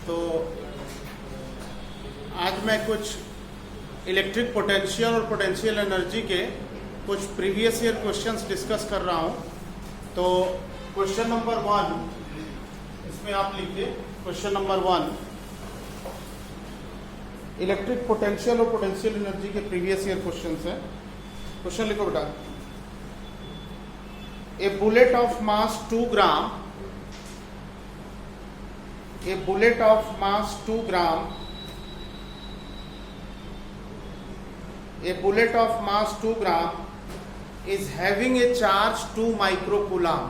तो आज मैं कुछ इलेक्ट्रिक पोटेंशियल और पोटेंशियल एनर्जी के कुछ प्रीवियस ईयर क्वेश्चंस डिस्कस कर रहा हूं। तो क्वेश्चन नंबर 1 इसमें आप लिखिए। क्वेश्चन नंबर 1 इलेक्ट्रिक पोटेंशियल और पोटेंशियल एनर्जी के प्रीवियस ईयर क्वेश्चंस है। क्वेश्चन लिखो बेटा। A bullet of mass 2 gram, a bullet of mass 2 gram, a bullet of mass 2 gram is having a charge 2 microcoulomb.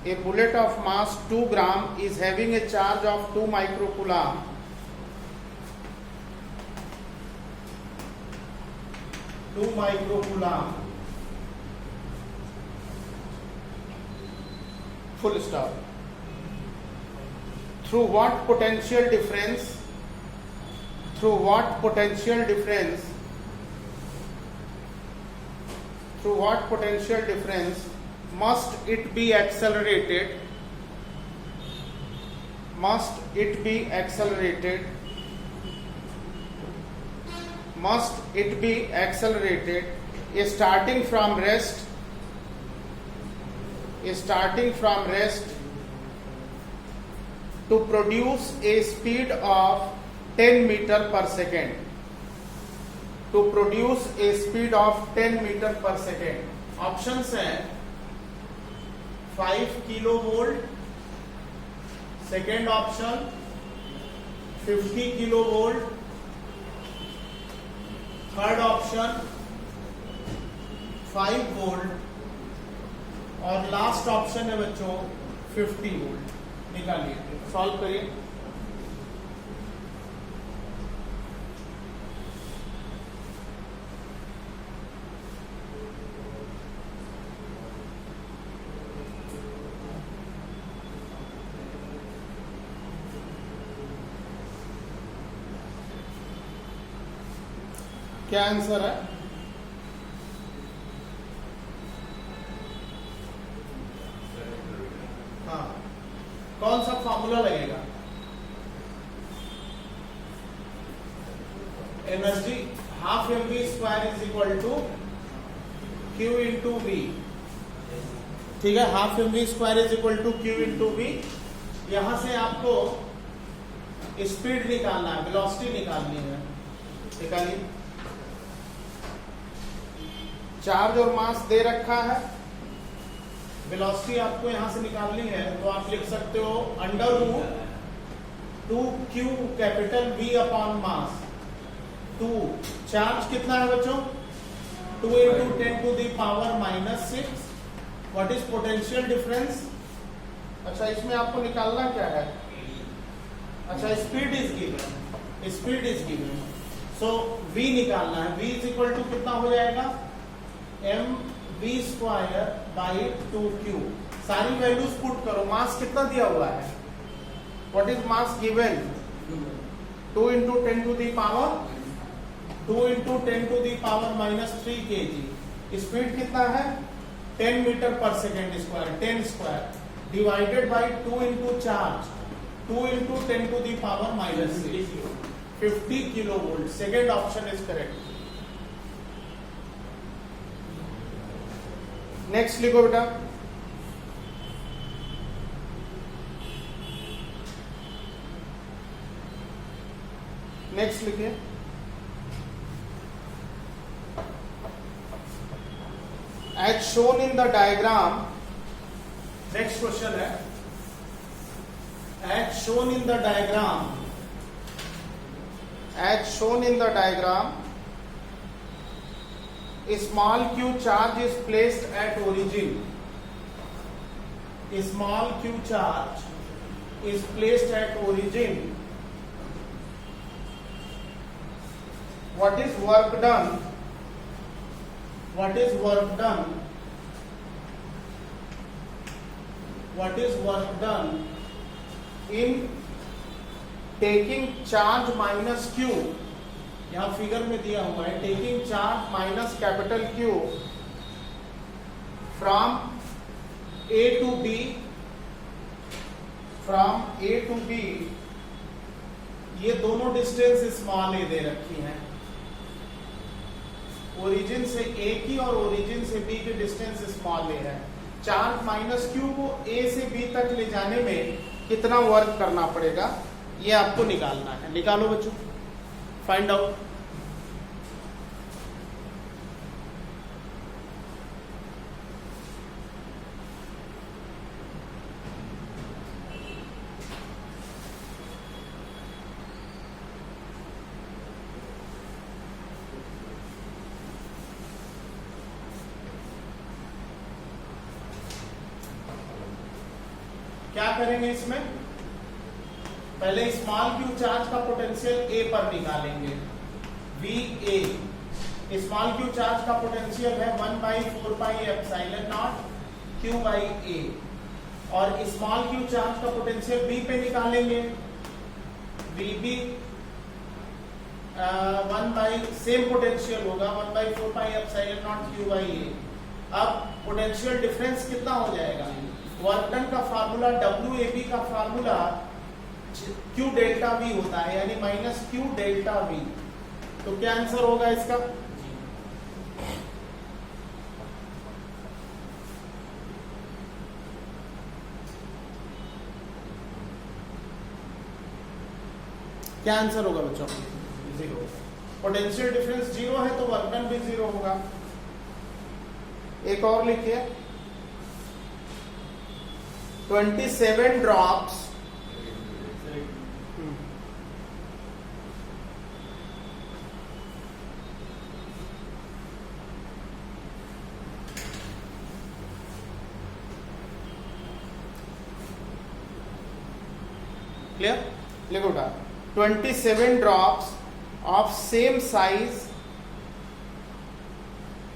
A bullet of mass 2 gram is having a charge of 2 microcoulomb. Full stop. Through what potential difference must it be accelerated starting from rest to produce a speed of 10 meter per second. Options हैं 5 kilovolt, second option 50 kilovolt, third option 5 volt और last option है बच्चों 50 volt. निकालिए, solve करिए। क्या answer है? हाँ, कौन सा फॉर्मूला लगेगा? Energy half mv square is equal to q into V. ठीक है, half mv square is equal to q into V. यहां से आपको स्पीड निकालना है, वेलोसिटी निकालनी है। निकालिए। चार्ज और मास दे रखा है, वेलोसिटी आपको यहां से निकालनी है, तो आप लिख सकते हो under root 2q capital V upon mass 2। Charge कितना है बच्चों? 2 into 10 to the power -6। What is potential difference? अच्छा, इसमें आपको निकालना क्या है? अच्छा, speed is given, so V निकालना है। V इज इक्वल टू कितना हो जाएगा? mv square by 2q। सारी वैल्यूज पुट करो। मास कितना दिया हुआ है? What is mass given? 2 into 10 to the power -3 kg। Speed कितना है? 10 metre per second square, 10 square divided by 2 into charge 2 into 10 to the power -6, 50 kilo volt. Second option is correct. Next लिखो बेटा। Next लिखिए। As shown in the diagram, next question है। As shown in the diagram small q charge is placed at origin. Small q charge is placed at origin. What is work done? In taking charge minus q, यहां figure में दिया हुआ है, taking charge minus capital Q from A to B from A to B, ये दोनों distance small ए दे रखी हैं। Origin से ए की और ओरिजिन से बी की डिस्टेंस स्मॉल ए है। चार्ज माइनस क्यू को ए से बी तक ले जाने में कितना वर्क करना पड़ेगा, ये आपको निकालना है। निकालो बच्चों, फाइंड आउट। क्या करेंगे इसमें, पहले स्मॉल क्यू चार्ज का पोटेंशियल ए पर निकालेंगे। V A small Q charge का पोटेंशियल है 1/4πε0 क्यू बाई ए, और स्मॉल क्यू चार्ज का पोटेंशियल बी पे निकालेंगे। वी बी 1/, सेम पोटेंशियल होगा 1/4πε0 क्यू बाई ए। अब पोटेंशियल डिफरेंस कितना हो जाएगा, वर्क डन का फार्मूला डब्ल्यू ए बी का फार्मूला क्यू डेल्टा वी होता है, यानी माइनस क्यू डेल्टा वी। तो क्या आंसर होगा इसका, क्या आंसर होगा बच्चों, 0। पोटेंशियल डिफरेंस 0 है तो वर्क डन भी 0 होगा। एक और लिखिए, 27 ड्रॉप्स क्लियर, लिखो उठा। 27 drops of same size,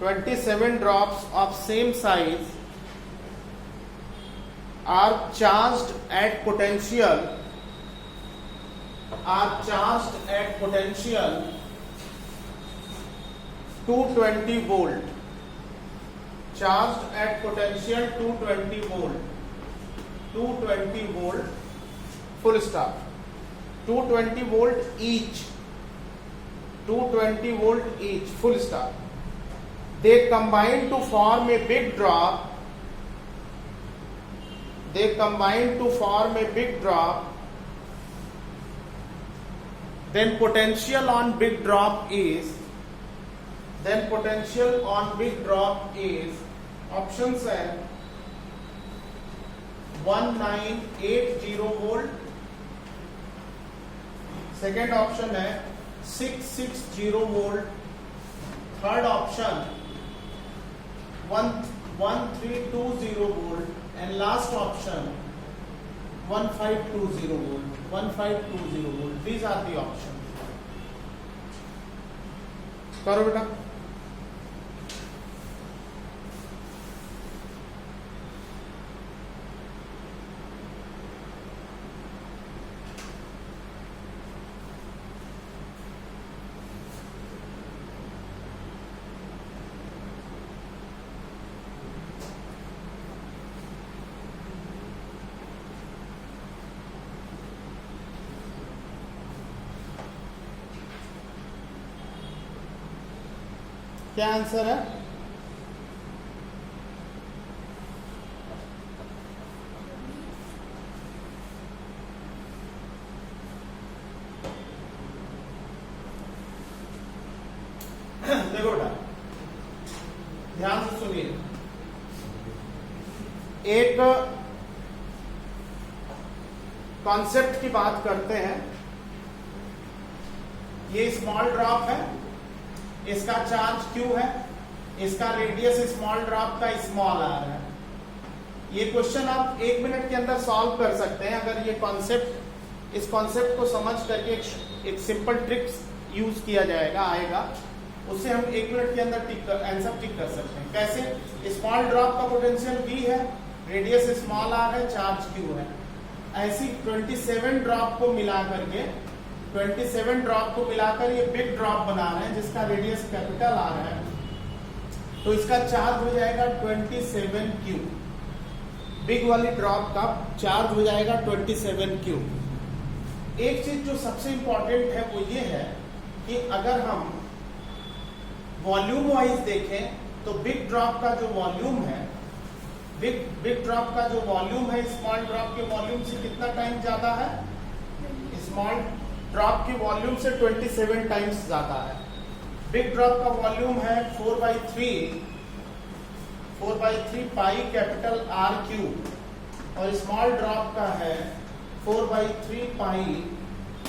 27 drops of same size are charged at potential 220 volt, charged at potential 220 volt, full stop। 220 volt each, 220 volt each, full stop। They combine to form a big drop, they combine to form a big drop, then potential on big drop is, options है 1980 volt, second option है 660 volt, third option 1320 volt, and last option 1520 volt, 1520 volt। These are the options। करो बेटा, क्या answer है, देखो बेटा ध्यान से सुनिए। एक कॉन्सेप्ट की बात करते हैं। ये स्मॉल ड्रॉप है, इसका चार्ज Q है, इसका रेडियस स्मॉल ड्रॉप का स्मॉल r है। ये क्वेश्चन आप 1 मिनट के अंदर सॉल्व कर सकते हैं अगर ये कॉन्सेप्ट, इस कॉन्सेप्ट को समझ करके एक सिंपल ट्रिक्स यूज किया जाएगा, आएगा, उससे हम 1 मिनट के अंदर आंसर टिक कर सकते हैं। कैसे, स्मॉल ड्रॉप का पोटेंशियल V है, रेडियस स्मॉल r है, चार्ज Q है। ऐसी 27 ड्रॉप को मिला करके 27 ड्रॉप को मिलाकर ये बिग ड्रॉप बना रहे हैं जिसका रेडियस कैपिटल R है, तो इसका चार्ज हो जाएगा 27Q। बिग वाली ड्रॉप का चार्ज हो जाएगा 27 क्यू। एक चीज जो सबसे इंपॉर्टेंट है वो ये है कि अगर हम वॉल्यूम वाइज देखें तो बिग ड्रॉप का जो वॉल्यूम है, बिग ड्रॉप का जो वॉल्यूम है स्मॉल ड्रॉप के वॉल्यूम से कितना टाइम ज्यादा है? स्मॉल ड्रॉप के वॉल्यूम से 27 टाइम्स ज्यादा है। बिग ड्रॉप का वॉल्यूम है 4/3 पाई कैपिटल आर क्यूब और स्मॉल ड्रॉप का है 4/3 पाई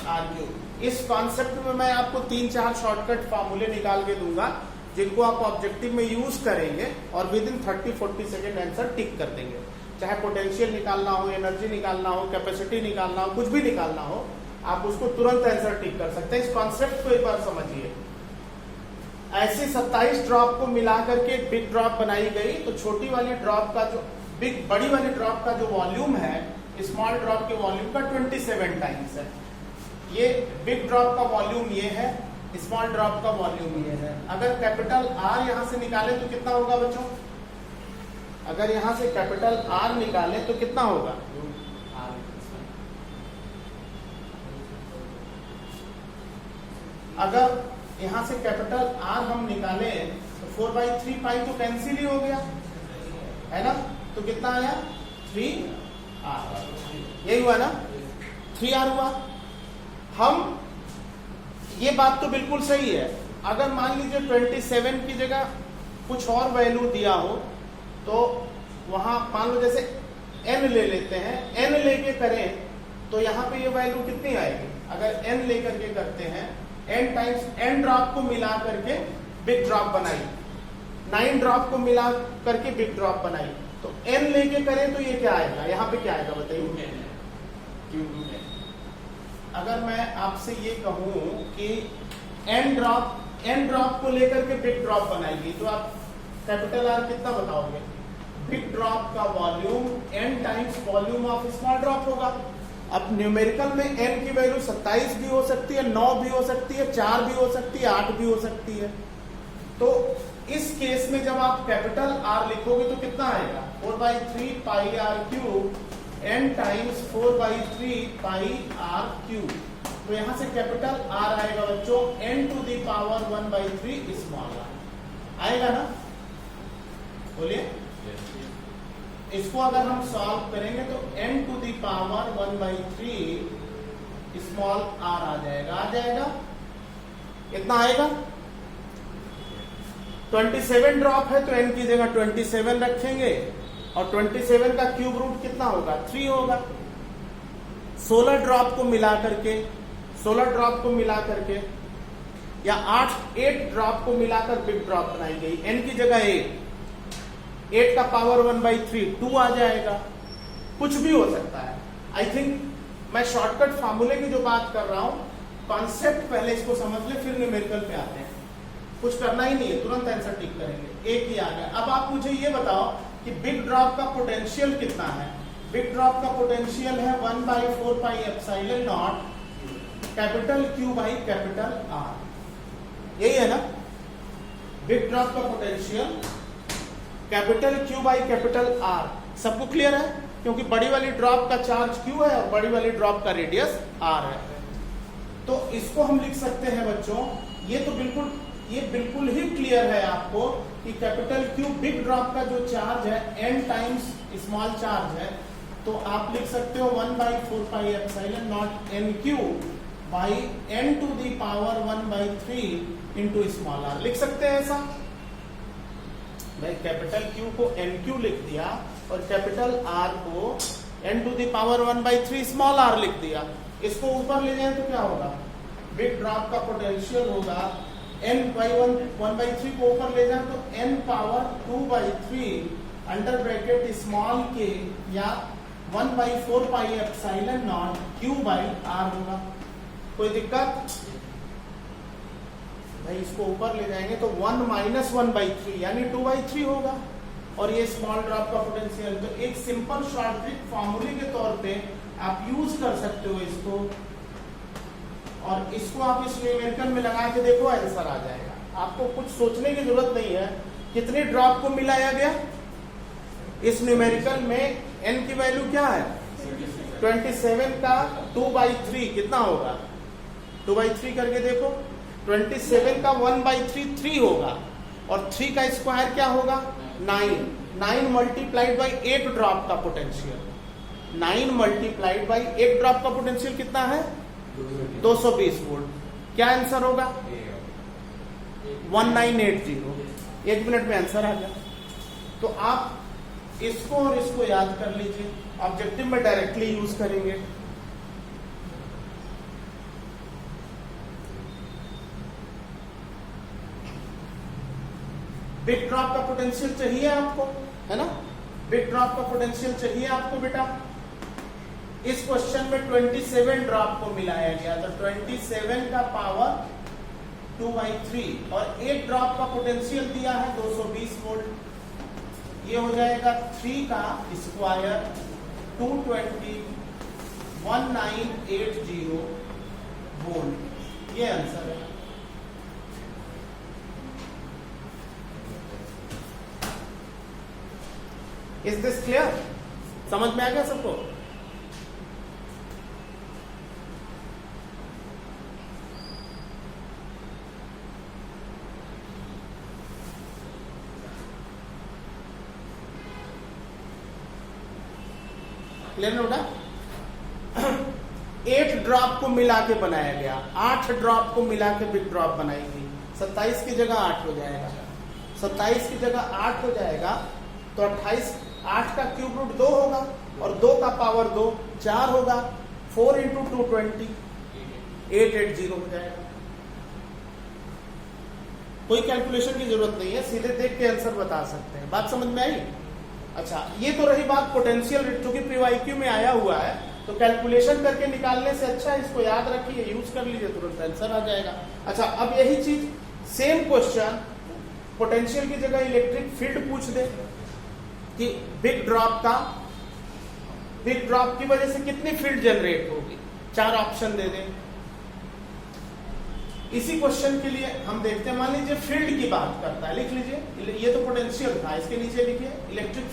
आर क्यूब। इस कॉन्सेप्ट में मैं आपको 3-4 शॉर्टकट फार्मूले निकाल के दूंगा जिनको आप ऑब्जेक्टिव में यूज करेंगे और with in 30-40 second answer tick कर देंगे। चाहे पोटेंशियल निकालना हो, एनर्जी निकालना हो, कैपेसिटी निकालना हो, कुछ भी निकालना हो, आप उसको तुरंत आंसर टिक कर सकते हैं। इस कॉन्सेप्ट को एक बार समझिए। ऐसे 27 ड्रॉप को मिला करके एक बिग ड्रॉप बनाई गई, तो छोटी वाली ड्रॉप का जो बड़ी वाली ड्रॉप का जो वॉल्यूम है स्मॉल ड्रॉप के वॉल्यूम का 27 टाइम्स है। ये बिग ड्रॉप का वॉल्यूम ये है, स्मॉल ड्रॉप का वॉल्यूम ये है। अगर कैपिटल आर यहां से निकाले तो कितना होगा बच्चों? अगर यहां से कैपिटल आर निकाले तो कितना होगा? अगर यहां से कैपिटल आर हम निकाले तो 4/3 पाई तो कैंसिल ही हो गया है ना, तो कितना आया? 3R। यही हुआ ना, 3R हुआ। हम ये बात तो बिल्कुल सही है। अगर मान लीजिए 27 की जगह कुछ और वैल्यू दिया हो तो वहां मान लो जैसे n ले लेते हैं, n लेके करें तो यहां पे ये वैल्यू कितनी आएगी? अगर n लेकर के करते हैं, n टाइम्स n ड्रॉप को मिला करके बिग ड्रॉप बनाई, 9 ड्रॉप को मिला करके बिग ड्रॉप बनाई, तो n लेके करें तो ये क्या आएगा? यहाँ पे क्या आएगा बताइए? अगर मैं आपसे ये कहूं कि n ड्रॉप को लेकर के बिग ड्रॉप बनाएगी तो आप कैपिटल R कितना बताओगे? बिग ड्रॉप का volume n times volume of small drop होगा। अब न्यूमेरिकल में n की वैल्यू 27 भी हो सकती है, 9 भी हो सकती है, 4 भी हो सकती है, 8 भी हो सकती है। तो इस केस में जब आप कैपिटल R लिखोगे तो कितना आएगा? 4/3 pi r cube n times 4/3 pi r cube. तो यहां से कैपिटल R आएगा बच्चों n to the power 1/3 small r आएगा ना? बोलिए। इसको अगर हम सॉल्व करेंगे तो n to the power 1/3 small r आ जाएगा। कितना आएगा? 27 ड्रॉप है तो n की जगह 27 रखेंगे और 27 का क्यूब रूट कितना होगा? 3 होगा। 16 ड्रॉप को मिला करके या 8 ड्रॉप को मिलाकर बिग ड्रॉप बनाई गई। n की जगह 8 का पावर 1/3 2 आ जाएगा। कुछ भी हो सकता है। आई थिंक मैं शॉर्टकट फार्मूले की जो बात कर रहा हूं, कॉन्सेप्ट पहले इसको समझ ले, फिर न्यूमेरिकल पे आते हैं। कुछ करना ही नहीं है, तुरंत आंसर टिक करेंगे। एक ही आ गया। अब आप मुझे ये बताओ कि बिग ड्रॉप का पोटेंशियल कितना है? बिग ड्रॉप का पोटेंशियल है 1/4 pi epsilon naught capital Q by capital R। यही है ना? बिग ड्रॉप का potential capital Q by capital R। सबको क्लियर है? क्योंकि बड़ी वाली ड्रॉप का चार्ज Q है और बड़ी वाली ड्रॉप का रेडियस R है। तो इसको हम लिख सकते हैं बच्चों, ये बिल्कुल ही क्लियर है आपको कि कैपिटल Q बिग ड्रॉप का जो चार्ज है n टाइम्स स्मॉल चार्ज है, तो आप लिख सकते हो 1/4 pi epsilon naught NQ by n to the power 1/3 into small r। लिख सकते हैं ऐसा? मैं कैपिटल Q को NQ लिख दिया और कैपिटल R को n to the power 1/3 small r लिख दिया। इसको ऊपर ले जाए तो क्या होगा? बिग ड्रॉप का पोटेंशियल होगा n/1/3 को ऊपर ले जाए तो n power 2/3 under bracket small k या 1/4 pi epsilon naught Q by R होगा। कोई दिक्कत? भाई इसको ऊपर ले जाएंगे तो 1 - 1/3 यानी 2/3 होगा और ये स्मॉल ड्रॉप का पोटेंशियल। तो एक सिंपल शॉर्ट ट्रिक फार्मूले के तौर पे आप यूज कर सकते हो इसको, और इसको आप इस न्यूमेरिकल में लगा के देखो, आंसर आ जाएगा। आपको कुछ सोचने की जरूरत नहीं है। कितने ड्रॉप को मिलाया गया? इस न्यूमेरिकल में n की वैल्यू क्या है 27 का 2/3 कितना होगा 2/3 करके देखो 27 का 1/3 3 होगा और 3 का स्क्वायर क्या होगा 9 मल्टीप्लाइड बाई 8 ड्रॉप का पोटेंशियल 9 मल्टीप्लाइड बाई 8 ड्रॉप का पोटेंशियल कितना है 220 वोल्ट क्या आंसर होगा 1980 1 मिनट में आंसर आ गया। तो आप इसको और इसको याद कर लीजिए ऑब्जेक्टिव में डायरेक्टली यूज करेंगे। बिग ड्रॉप का पोटेंशियल चाहिए आपको है ना बिग ड्रॉप का पोटेंशियल चाहिए आपको बेटा। इस क्वेश्चन में 27 ड्रॉप को मिलाया गया तो 27 का पावर 2/3 और 1 ड्रॉप का पोटेंशियल दिया है 220 वोल्ट ये हो जाएगा 3 का स्क्वायर 220 1980 वोल्ट ये आंसर है। इज दिस क्लियर समझ में आ गया सबको। क्लियर ना बेटा 8 ड्रॉप को मिला के बनाया गया 8 ड्रॉप को मिला के बिग ड्रॉप बनाई गई 27 की जगह 8 हो जाएगा 27 की जगह 8 हो जाएगा तो 28 8 का क्यूब रूट 2 होगा और 2 का पावर 2 4 होगा 4 इंटू 220 880 हो जाएगा। कोई कैलकुलेशन की जरूरत नहीं है सीधे देख के आंसर बता सकते हैं बात समझ में आई। अच्छा ये तो रही बात पोटेंशियल क्योंकि पीवाईक्यू में आया हुआ है तो कैलकुलेशन करके निकालने से अच्छा इसको याद रखिए यूज कर लीजिए तुरंत आंसर आ जाएगा। अच्छा अब यही चीज सेम क्वेश्चन पोटेंशियल की जगह इलेक्ट्रिक फील्ड पूछ दे कि बिग ड्रॉप की वजह से कितनी फील्ड जनरेट होगी 4 ऑप्शन दे दे। इसी क्वेश्चन के लिए हम देखते हैं मान लीजिए फील्ड की बात करता है लिख लीजिए ये तो पोटेंशियल था इसके नीचे लिखिए electric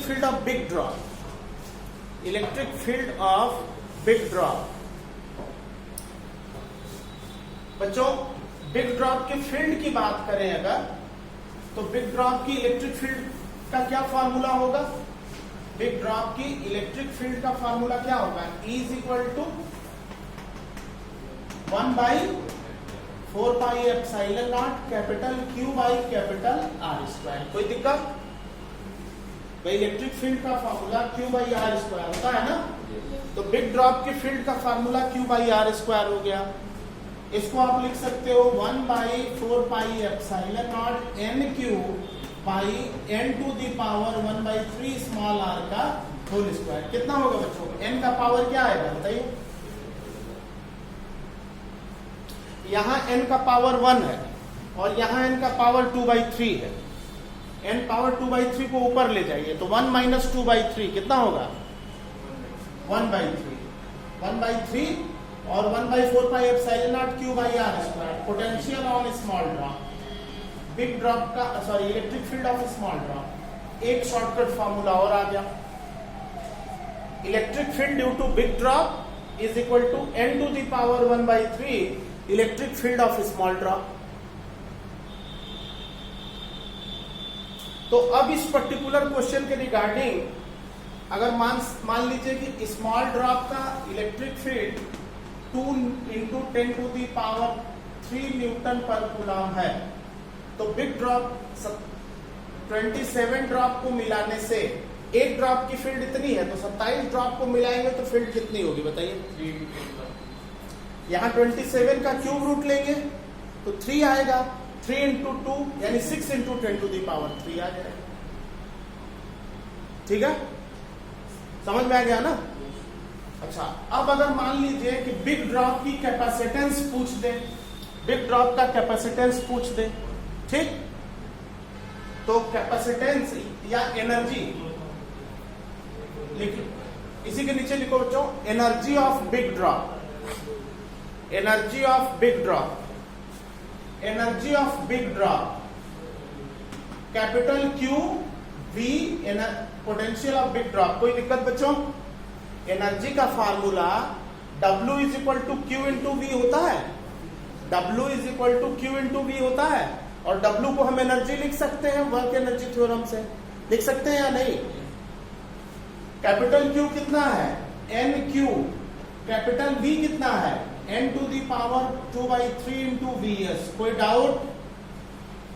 field of big drop electric field of big drop. बच्चों बिग ड्रॉप के फील्ड की बात करें अगर तो बिग ड्रॉप की इलेक्ट्रिक फील्ड का क्या फार्मूला होगा बिग ड्रॉप की इलेक्ट्रिक फील्ड का फार्मूला क्या होगा E is equal to 1/4 pi epsilon naught capital Q by capital R square. कोई दिक्कत भाई इलेक्ट्रिक फील्ड का formula Q by R square होता है ना तो बिग ड्रॉप की फील्ड का formula Q by R square हो गया। इसको आप लिख सकते हो 1/4 pi epsilon naught NQ by n to the power 1/3 small r का होल स्क्वायर। कितना होगा बच्चों n का पावर क्या आएगा बताइए। यहां n का पावर 1 है और यहां n का पावर 2/3 है n पावर 2/3 को ऊपर ले जाइए तो 1 माइनस 2/3 कितना होगा 1/3 और 1/4 pi epsilon naught Q by R square. Potential on small drop big drop का sorry electric field of small drop. एक शॉर्टकट फार्मूला और आ गया electric field due to big drop is equal to n to the power 1/3 electric field of small drop. तो अब इस particular question के regarding अगर मान लीजिए कि स्मॉल ड्रॉप का electric field 2 into 10 to the power 3 newton per coulomb है तो बिग ड्रॉप 27 ड्रॉप को मिलाने से एक ड्रॉप की फील्ड इतनी है तो 27 ड्रॉप को मिलाएंगे तो फील्ड कितनी होगी बताइए। यहां 27 का क्यूब रूट लेंगे तो 3 आएगा 3 इंटू 2 यानी 6 इंटू 10 टू दी पावर 3 आ जाएगा। ठीक है समझ में आ गया ना। अच्छा अब अगर मान लीजिए कि बिग ड्रॉप की कैपेसिटेंस पूछ दे बिग ड्रॉप का कैपेसिटेंस पूछ दे ठीक तो कैपेसिटेंस या एनर्जी लिखिए इसी के नीचे लिखो बच्चों energy of big drop energy of big drop energy of big drop capital Q V potential of big drop. कोई दिक्कत बच्चों? एनर्जी का formula W is equal to Q into V होता है। W is equal to Q into V होता है, और W को हम एनर्जी लिख सकते हैं वर्क एनर्जी थ्योरम से। लिख सकते हैं या नहीं? कैपिटल Q कितना है? NQ। कैपिटल V कितना है? N to the power 2/3 into VS। कोई डाउट?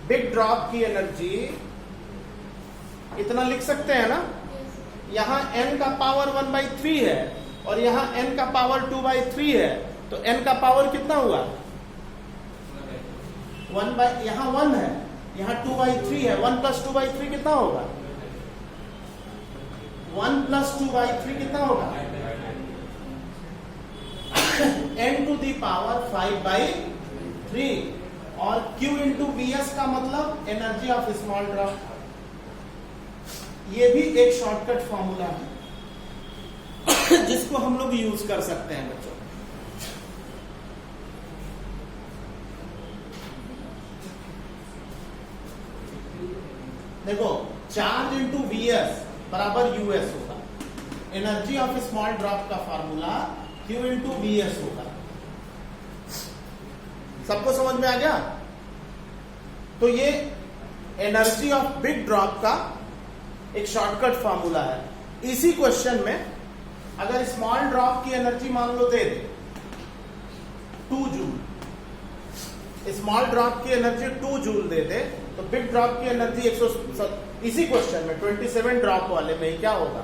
बिग ड्रॉप की एनर्जी इतना लिख सकते हैं ना? यहां N का पावर 1/3 है और यहां N का पावर 2/3 है, तो N का पावर कितना हुआ? 1/, यहां 1 है, यहां 2/3 है। 1 प्लस 2/3 कितना होगा? 1 प्लस 2/3 कितना होगा? N to the power 5/3। और Q इंटू VS का मतलब एनर्जी ऑफ स्मॉल ड्रॉप। ये भी एक शॉर्टकट फॉर्मूला है जिसको हम लोग यूज कर सकते हैं बच्चों। देखो, चार्ज इंटू VS बराबर US होगा। एनर्जी ऑफ स्मॉल ड्रॉप का फॉर्मूला Q इंटू VS होगा। सबको समझ में आ गया? तो ये एनर्जी ऑफ बिग ड्रॉप का एक शॉर्टकट फॉर्मूला है। इसी क्वेश्चन में अगर स्मॉल ड्रॉप की एनर्जी मान लो दे दे 2 जूल, स्मॉल ड्रॉप की एनर्जी 2 जूल दे दे, तो बिग ड्रॉप की एनर्जी 100। इसी क्वेश्चन में 27 ड्रॉप वाले में क्या होगा?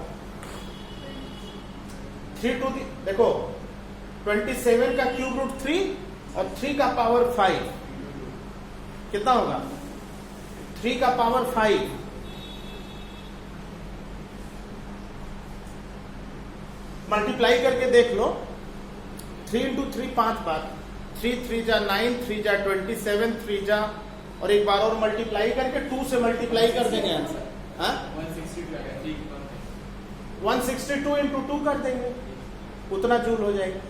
3 टू दी, देखो 27 का क्यूब रूट 3 और 3 का पावर 5 कितना होगा? 3 का पावर 5। मल्टीप्लाई करके देख लो। 3 इंटू 3 5 बार, 3 3 जा 9, 3 जा 27, 3 जा, और एक बार और मल्टीप्लाई करके 2 से मल्टीप्लाई कर देंगे आंसर। 162 इंटू 2 कर देंगे, उतना जूल हो जाएगा।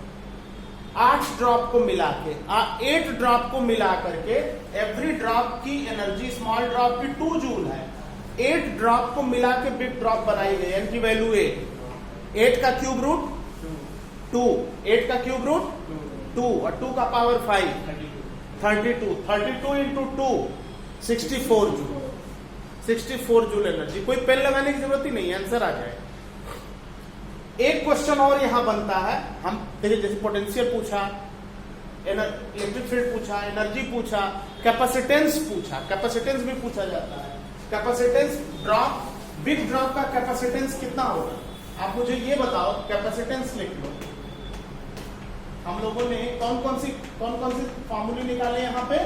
8 ड्रॉप को मिला के 8 ड्रॉप को मिला करके एवरी ड्रॉप की एनर्जी स्मॉल ड्रॉप की 2 जूल है। 8 ड्रॉप को मिला के बिग ड्रॉप बनाई गई, इनकी वैल्यू 8 का क्यूब रूट 2, 8 का क्यूब रूट 2 और 2 का power 5 32 into 2 64 joule. 64 joule energy. कोई पेन लगाने की जरूरत ही नहीं है, आंसर आ जाए। एक क्वेश्चन और यहां बनता है। हम देखिए, जैसे पोटेंशियल पूछा, इलेक्ट्रिक फील्ड पूछा, एनर्जी पूछा, कैपेसिटेंस पूछा। कैपेसिटेंस भी पूछा जाता है। कैपेसिटेंस ड्रॉप, बिग ड्रॉप का कैपेसिटेंस कितना होगा? आप मुझे ये बताओ, कैपेसिटेंस लिख लो। हम लोगों ने कौन कौन सी फॉर्मूले निकाले यहाँ पे?